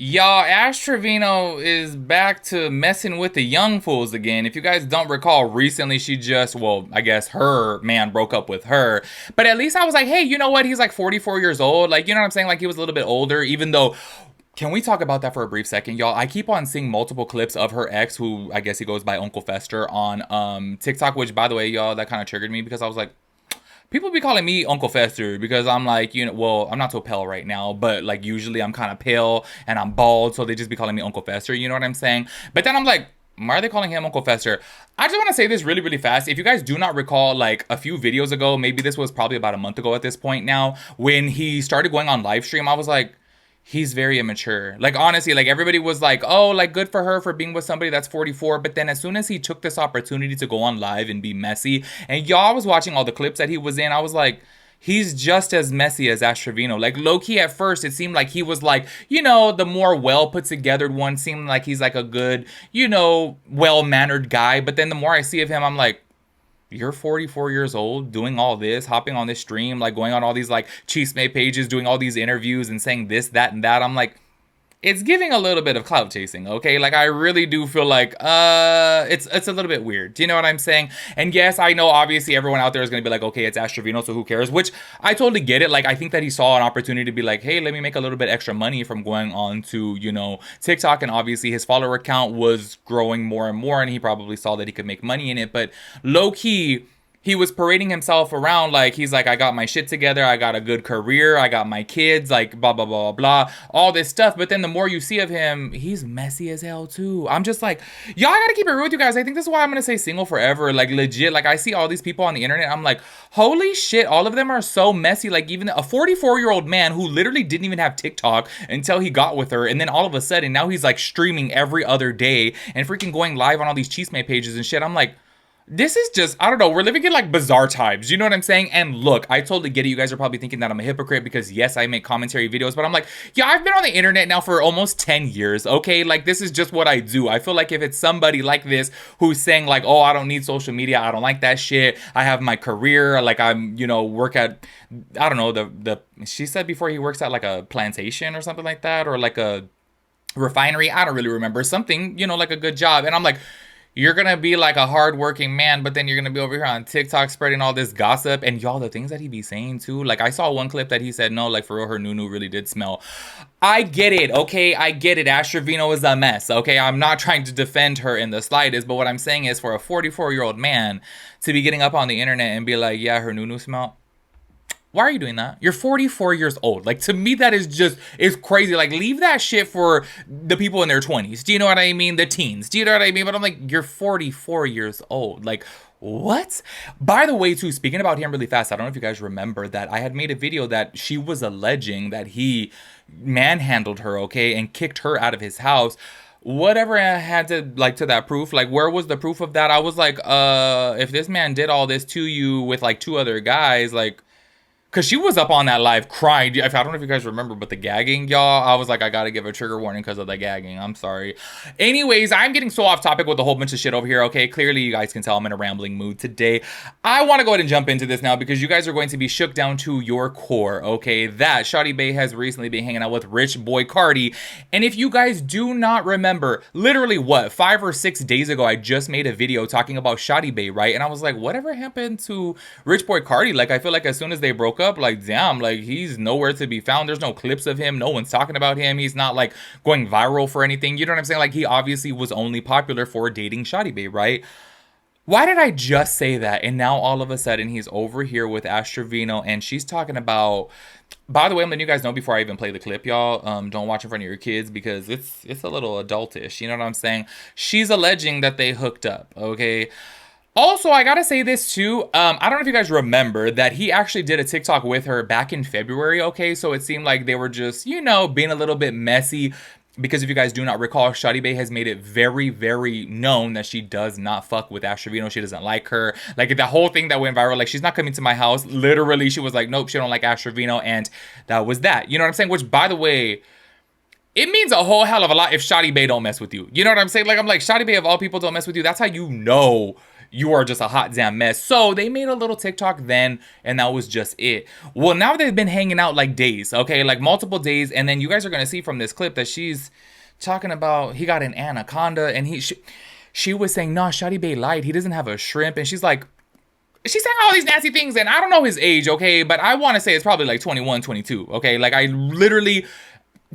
Y'all, Ash Trevino is back to messing with the young fools again. If you guys don't recall, recently she just, well, I guess her man broke up with her. But at least I was like, hey, you know what? He's like 44 years old. Like, you know what I'm saying? Like, he was a little bit older, even though. Can we talk about that for a brief second, y'all? I keep on seeing multiple clips of her ex, who I guess he goes by Uncle Fester, on TikTok, which, by the way, y'all, that kind of triggered me because I was like, people be calling me Uncle Fester because I'm like, well, I'm not so pale right now, but like usually I'm kind of pale and I'm bald, so they just be calling me Uncle Fester, you know what I'm saying? But then I'm like, why are they calling him Uncle Fester? I just want to say this really, really fast. If you guys do not recall, like a few videos ago, maybe this was probably about a month ago at this point now, when he started going on live stream, I was like, he's very immature. Like, honestly, like everybody was like, oh, like good for her for being with somebody that's 44. But then as soon as he took this opportunity to go on live and be messy, and y'all was watching all the clips that he was in, I was like, he's just as messy as Ash Trevino. Like, low-key at first, it seemed like he was like, the more well put together one, seemed like he's like a good, well-mannered guy. But then the more I see of him, I'm like, you're 44 years old doing all this, hopping on this stream, like going on all these like chisme pages, doing all these interviews and saying this, that, and that. I'm like, it's giving a little bit of clout chasing, okay? Like I really do feel like it's a little bit weird. Do you know what I'm saying? And yes, I know obviously everyone out there is gonna be like, okay, it's Ash Trevino, so who cares? Which I totally get it. Like I think that he saw an opportunity to be like, hey, let me make a little bit extra money from going on to, TikTok, and obviously his follower count was growing more and more, and he probably saw that he could make money in it. But low key, he was parading himself around like he's like, I got my shit together, I got a good career, I got my kids, like blah blah blah blah, all this stuff. But then the more you see of him, he's messy as hell too. I'm just like, y'all gotta keep it real with you guys. I think this is why I'm gonna say single forever. Like legit, like I see all these people on the internet, I'm like, holy shit, all of them are so messy. Like even a 44-year-old man who literally didn't even have TikTok until he got with her, and then all of a sudden now he's like streaming every other day and freaking going live on all these chisme pages and shit. I'm like, this is just, I don't know, we're living in like bizarre times, you know what I'm saying? And look, I totally get it. You guys are probably thinking that I'm a hypocrite because yes, I make commentary videos, but I'm like, yeah, I've been on the internet now for almost 10 years, okay? Like this is just what I do. I feel like if it's somebody like this who's saying like, oh, I don't need social media, I don't like that shit, I have my career, like I'm, work at, I don't know, she said before he works at like a plantation or something like that, or like a refinery, I don't really remember, something, like a good job. And I'm like, you're gonna be like a hardworking man, but then you're gonna be over here on TikTok spreading all this gossip. And y'all, the things that he be saying too. Like I saw one clip that he said, no, like for real, her nunu really did smell. I get it, okay? I get it. Ash Trevino is a mess, okay? I'm not trying to defend her in the slightest, but what I'm saying is for a 44-year-old man to be getting up on the internet and be like, yeah, her nunu smell. Why are you doing that? You're 44 years old. Like, to me, that is crazy. Like, leave that shit for the people in their 20s. Do you know what I mean? The teens. Do you know what I mean? But I'm like, you're 44 years old. Like, what? By the way, too, speaking about him really fast, I don't know if you guys remember that I had made a video that she was alleging that he manhandled her, okay, and kicked her out of his house. Whatever I had to, like, to that proof, like, where was the proof of that? I was like, if this man did all this to you with, like, two other guys, like, because she was up on that live crying. I don't know if you guys remember, but the gagging, y'all, I was like, I gotta give a trigger warning because of the gagging. I'm sorry. Anyways, I'm getting so off topic with a whole bunch of shit over here, okay? Clearly, you guys can tell I'm in a rambling mood today. I want to go ahead and jump into this now because you guys are going to be shook down to your core, okay? That Shawty Bae has recently been hanging out with Rich Boy Cardi. And if you guys do not remember, literally, 5 or 6 days ago, I just made a video talking about Shawty Bae, right? And I was like, whatever happened to Rich Boy Cardi? Like, I feel like as soon as they broke up, like damn, like he's nowhere to be found. There's no clips of him, no one's talking about him, he's not like going viral for anything, you know what I'm saying? Like he obviously was only popular for dating Shawty Bae, right? Why did I just say that? And now all of a sudden he's over here with Ash Trevino and she's talking about, by the way, I'm letting you guys know before I even play the clip, y'all, don't watch in front of your kids because it's a little adultish, you know what I'm saying? She's alleging that they hooked up, okay? Also, I gotta say this too. I don't know if you guys remember that he actually did a TikTok with her back in February, okay? So it seemed like they were just, being a little bit messy. Because if you guys do not recall, Shawty Bae has made it very, very known that she does not fuck with Ash Trevino. She doesn't like her. Like, the whole thing that went viral, like, she's not coming to my house. Literally, she was like, nope, she don't like Ash Trevino. And that was that. You know what I'm saying? Which, by the way, it means a whole hell of a lot if Shawty Bae don't mess with you. You know what I'm saying? Like, I'm like, Shawty Bae of all people don't mess with you. That's how you know you are just a hot damn mess. So they made a little TikTok then, and that was just it. Well, now they've been hanging out like days, okay, like multiple days, and then you guys are gonna see from this clip that she's talking about he got an anaconda, and she was saying, no, Shawty Bae lied. He doesn't have a shrimp, and she's saying all these nasty things, and I don't know his age, okay, but I want to say it's probably like 21, 22, okay, like I literally,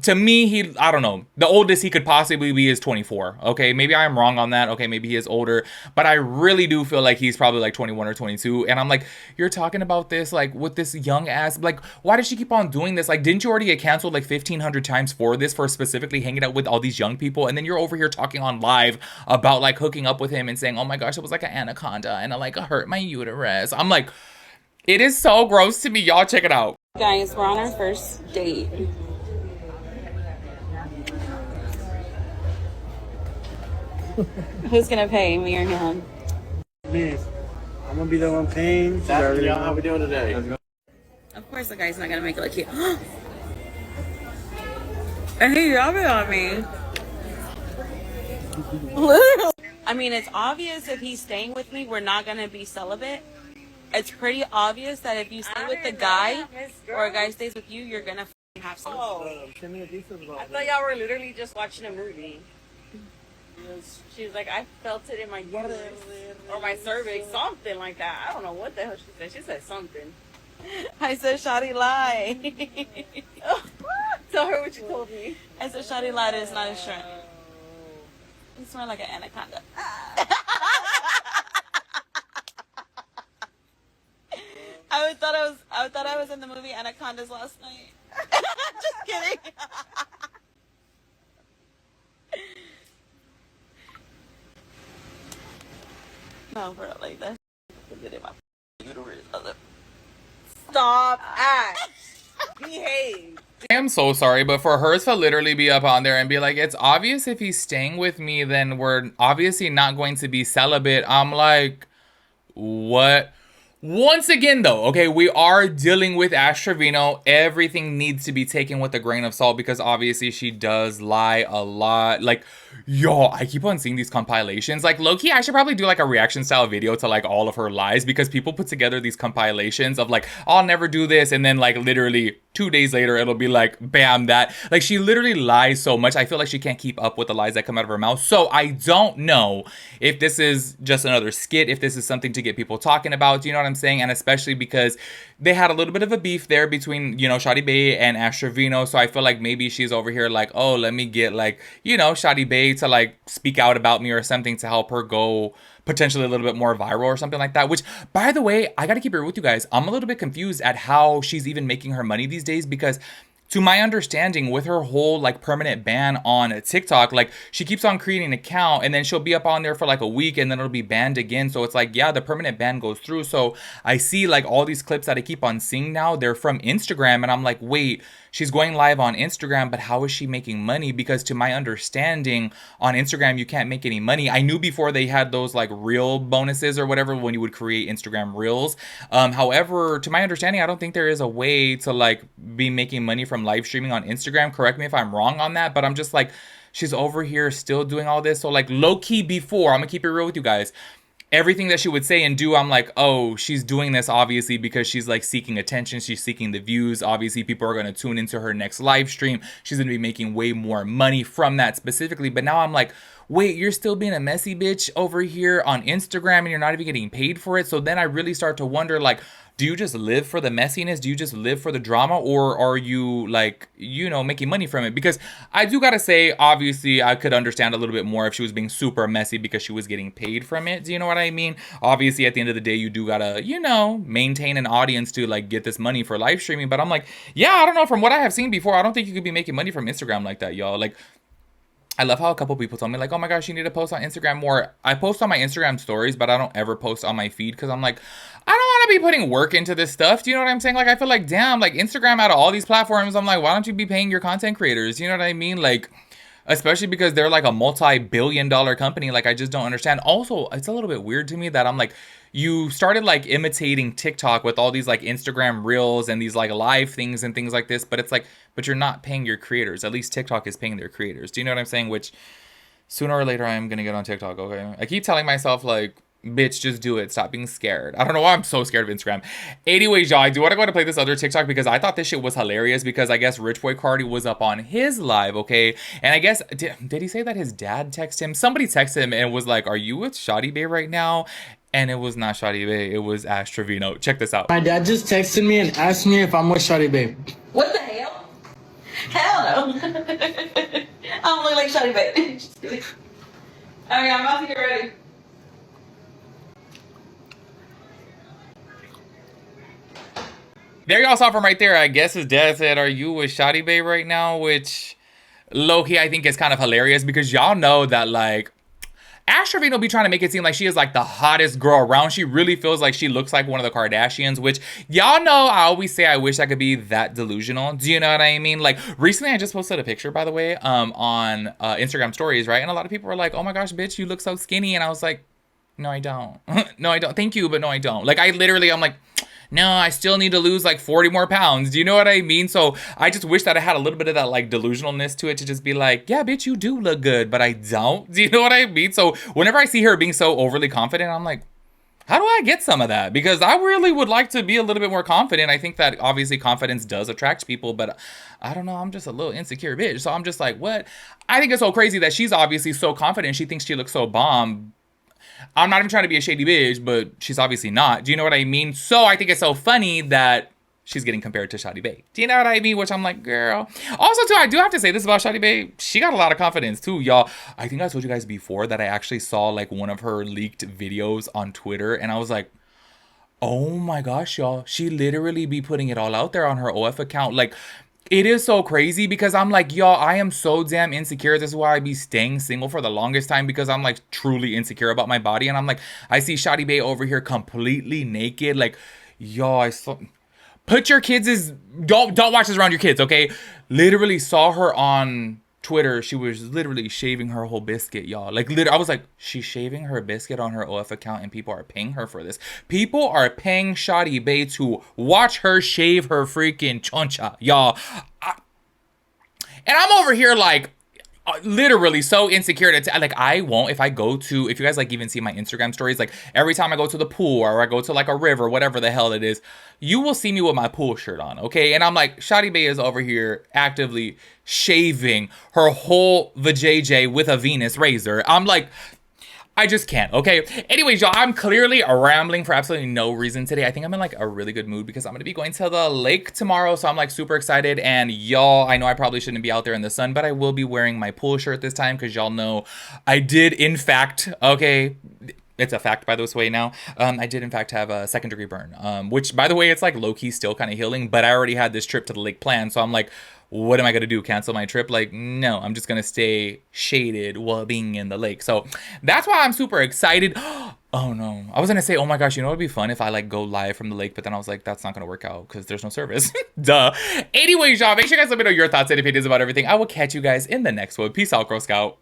to me, I don't know, the oldest he could possibly be is 24, okay, maybe I'm wrong on that, okay, maybe he is older, but I really do feel like he's probably like 21 or 22, and I'm like, you're talking about this, like, with this young ass, like, why does she keep on doing this? Like, didn't you already get canceled like 1,500 times for this, for specifically hanging out with all these young people, and then you're over here talking on live about, like, hooking up with him and saying, oh my gosh, it was like an anaconda, and it, like, hurt my uterus. I'm like, it is so gross to me, y'all, check it out. Guys, we're on our first date. Who's gonna pay, me or him? Me. I'm gonna be the one paying. How we doing today? Of course the guy's not gonna make it look cute. And he rubbing on me. I mean, it's obvious if he's staying with me, we're not gonna be celibate. It's pretty obvious that if you stay with the guy, or a guy stays with you, you're gonna have sex. Oh, I thought y'all were literally just watching a movie. She was like, I felt it in my uterus or my cervix, something like that. I don't know what the hell she said. She said something. I said, Shawty lie. Tell her what you told me. I said, Shawty lied, it's not a shrimp. You smell like an anaconda. I thought I was in the movie Anacondas last night. Just kidding. No, bro, like that. Stop. Act. Behave. I am so sorry, but for hers to literally be up on there and be like, it's obvious if he's staying with me, then we're obviously not going to be celibate. I'm like, what? Once again, though, okay, we are dealing with Ash Trevino. Everything needs to be taken with a grain of salt because obviously she does lie a lot. Like, yo, I keep on seeing these compilations. Like, low-key, I should probably do like a reaction style video to like all of her lies because people put together these compilations of like, I'll never do this. And then like literally 2 days later, it'll be like, bam, that. Like, she literally lies so much. I feel like she can't keep up with the lies that come out of her mouth. So I don't know if this is just another skit, if this is something to get people talking about. Do you know what I'm saying? And especially because they had a little bit of a beef there between, you know, Shawty Bae and Ash Trevino. So I feel like maybe she's over here like, oh, let me get like, you know, Shawty Bae to like speak out about me or something to help her go potentially a little bit more viral or something like that. Which, by the way, I gotta keep it real with you guys. I'm a little bit confused at how she's even making her money these days because to my understanding, with her whole like permanent ban on TikTok, like she keeps on creating an account and then she'll be up on there for like a week and then it'll be banned again. So it's like, yeah, the permanent ban goes through. So I see like all these clips that I keep on seeing now, they're from Instagram. And I'm like, wait, she's going live on Instagram, but how is she making money? Because to my understanding, on Instagram, you can't make any money. I knew before they had those like reel bonuses or whatever when you would create Instagram reels. However, to my understanding, I don't think there is a way to like be making money from live streaming on Instagram. Correct me if I'm wrong on that, but I'm just like, she's over here still doing all this. So like low key before, I'm gonna keep it real with you guys, everything that she would say and do, I'm like, oh, she's doing this obviously because she's like seeking attention. She's seeking the views. Obviously, people are going to tune into her next live stream. She's going to be making way more money from that specifically. But now I'm like, wait, you're still being a messy bitch over here on Instagram and you're not even getting paid for it. So then I really start to wonder, like, do you just live for the messiness? Do you just live for the drama? Or are you like, you know, making money from it? Because I do gotta say, obviously, I could understand a little bit more if she was being super messy because she was getting paid from it. Do you know what I mean? Obviously, at the end of the day, you do gotta, you know, maintain an audience to like get this money for live streaming. But I'm like, yeah, I don't know. From what I have seen before, I don't think you could be making money from Instagram like that, y'all. Like, I love how a couple people told me like, oh my gosh, you need to post on Instagram more. I post on my Instagram stories, but I don't ever post on my feed because I'm like, I don't want to be putting work into this stuff. Do you know what I'm saying? Like, I feel like, damn, like Instagram out of all these platforms, I'm like, why don't you be paying your content creators? You know what I mean? Like, especially because they're like a multi-billion-dollar company. Like, I just don't understand. Also, it's a little bit weird to me that I'm like, you started like imitating TikTok with all these like Instagram reels and these like live things and things like this, but it's like, but you're not paying your creators. At least TikTok is paying their creators. Do you know what I'm saying? Which sooner or later I'm gonna get on TikTok, okay? I keep telling myself like, Bitch, just do it. Stop being scared. I don't know why I'm so scared of Instagram. Anyways, y'all, I do want to go to play this other TikTok because I thought this shit was hilarious because I guess Rich Boy Cardi was up on his live, okay? And I guess, did he say that his dad texted him? Somebody texted him and was like, are you with Shawty Bae right now? And it was not Shawty Bae. It was Ash Trevino. Check this out. My dad just texted me and asked me if I'm with Shawty Bae. What the hell? Hell no. I don't look like Shawty Bae. Just kidding. Okay, I'm about to get ready. There y'all saw from right there. I guess his dad said, are you with Shawty Bae right now? Which, low-key, I think is kind of hilarious because y'all know that, like, Ash Trevino be trying to make it seem like she is, like, the hottest girl around. She really feels like she looks like one of the Kardashians, which y'all know I always say I wish I could be that delusional. Do you know what I mean? Like, recently I just posted a picture, by the way, on Instagram stories, right? And a lot of people were like, oh my gosh, bitch, you look so skinny. And I was like, no, I don't. No, I don't. Thank you, but no, I don't. Like, I'm like, no, I still need to lose like 40 more pounds. Do you know what I mean? So I just wish that I had a little bit of that like delusionalness to it to just be like, yeah, bitch, you do look good, but I don't. Do you know what I mean? So whenever I see her being so overly confident, I'm like, how do I get some of that? Because I really would like to be a little bit more confident. I think that obviously confidence does attract people, but I don't know. I'm just a little insecure bitch. So I'm just like, what? I think it's so crazy that she's obviously so confident. She thinks she looks so bomb. I'm not even trying to be a shady bitch, but she's obviously not. Do you know what I mean? So I think it's so funny that she's getting compared to Shawty Bae. Do you know what I mean? Which I'm like, girl. Also, too, I do have to say this about Shawty Bae. She got a lot of confidence, too, y'all. I think I told you guys before that I actually saw, like, one of her leaked videos on Twitter, and I was like, oh my gosh, y'all. She literally be putting it all out there on her OF account. Like, it is so crazy because I'm like, y'all, I am so damn insecure. This is why I be staying single for the longest time because I'm like truly insecure about my body. And I'm like, I see Shawty Bae over here completely naked. Like, y'all, put your kids don't watch this around your kids, okay? Literally saw her on Twitter. She was literally shaving her whole biscuit, y'all. Like, I was like, she's shaving her biscuit on her OF account and people are paying her for this. People are paying Shawty Bae to watch her shave her freaking choncha, y'all. And I'm over here like, literally so insecure to like I won't if you guys like even see my Instagram stories, like every time I go to the pool or I go to like a river, whatever the hell it is, you will see me with my pool shirt on, okay? And I'm like, Shawty Bae is over here actively shaving her whole vajayjay with a Venus razor. I'm like, I just can't, okay? Anyways, y'all, I'm clearly rambling for absolutely no reason today. I think I'm in like a really good mood because I'm gonna be going to the lake tomorrow, so I'm like super excited. And y'all, I know I probably shouldn't be out there in the sun, but I will be wearing my pool shirt this time because y'all know I did in fact, okay, it's a fact by this way now, I did in fact have a second-degree burn, which by the way, it's like low-key still kind of healing, but I already had this trip to the lake planned, so I'm like, what am I gonna do? Cancel my trip? Like, no, I'm just gonna stay shaded while being in the lake. So that's why I'm super excited. Oh no, I was gonna say, oh my gosh, you know what would be fun if I like go live from the lake, but then I was like, that's not gonna work out because there's no service. Duh. Anyways, y'all, make sure you guys let me know your thoughts and opinions about everything. I will catch you guys in the next one. Peace out, Girl Scout.